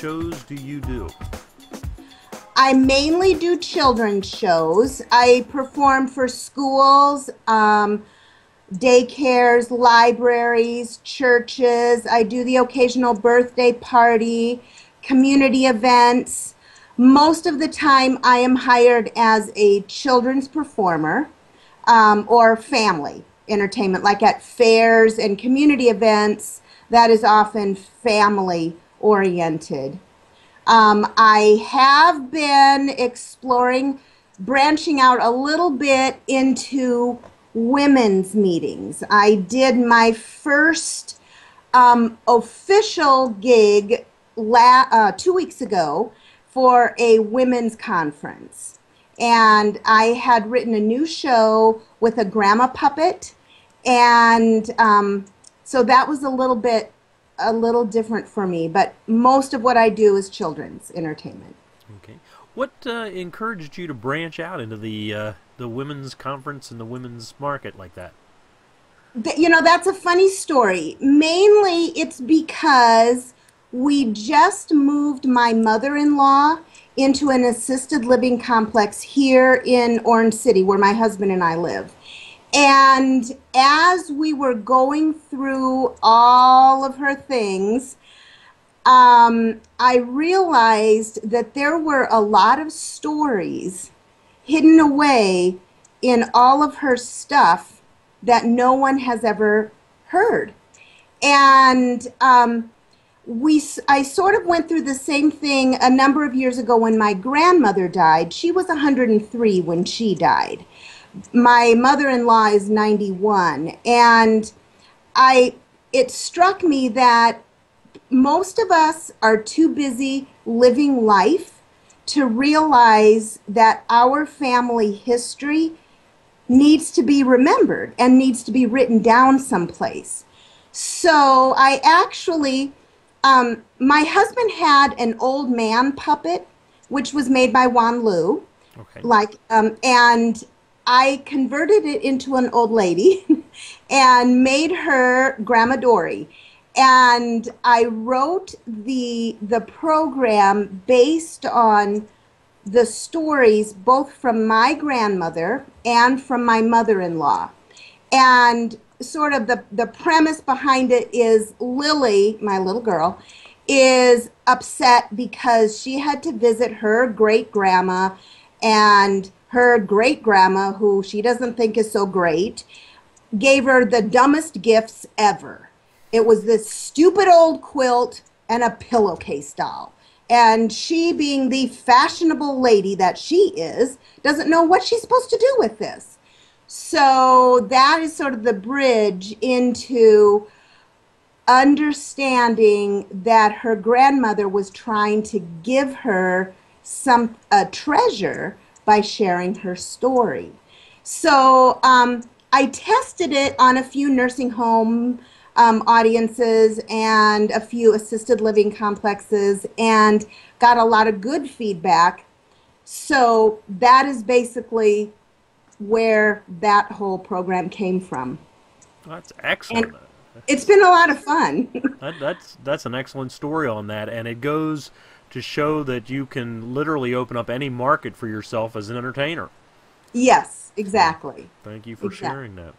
shows do you do? I mainly do children's shows. I perform for schools, daycares, libraries, churches. I do the occasional birthday party, community events. Most of the time, I am hired as a children's performer or family entertainment, like at fairs and community events. That is often family oriented. I have been exploring branching out a little bit into women's meetings. I did my first official gig 2 weeks ago for a women's conference. And I had written a new show with a grandma puppet. And so that was a little different for me. But most of what I do is children's entertainment. Okay. What encouraged you to branch out into the women's conference and the women's market like that? You know, that's a funny story. Mainly it's because we just moved my mother-in-law into an assisted living complex here in Orange City, where my husband and I live. And as we were going through all of her things, I realized that there were a lot of stories hidden away in all of her stuff that no one has ever heard. And I sort of went through the same thing a number of years ago when my grandmother died. She was 103 when she died. My mother-in-law is 91, and it struck me that most of us are too busy living life to realize that our family history needs to be remembered and needs to be written down someplace. So I actually, my husband had an old man puppet, which was made by Wan Lu, Okay. and I converted it into an old lady and made her Grandma Dory. And I wrote the program based on the stories both from my grandmother and from my mother-in-law. And sort of the premise behind it is Lily, my little girl, is upset because she had to visit her great-grandma, and her great-grandma, who she doesn't think is so great, gave her the dumbest gifts ever. It was this stupid old quilt and a pillowcase doll. And she, being the fashionable lady that she is, doesn't know what she's supposed to do with this. So that is sort of the bridge into understanding that her grandmother was trying to give her a treasure by sharing her story. So I tested it on a few nursing home audiences and a few assisted living complexes and got a lot of good feedback. So that is basically where that whole program came from. That's excellent. And it's been a lot of fun. That's an excellent story on that, and it goes to show that you can literally open up any market for yourself as an entertainer. Yes, exactly. Thank you for sharing that.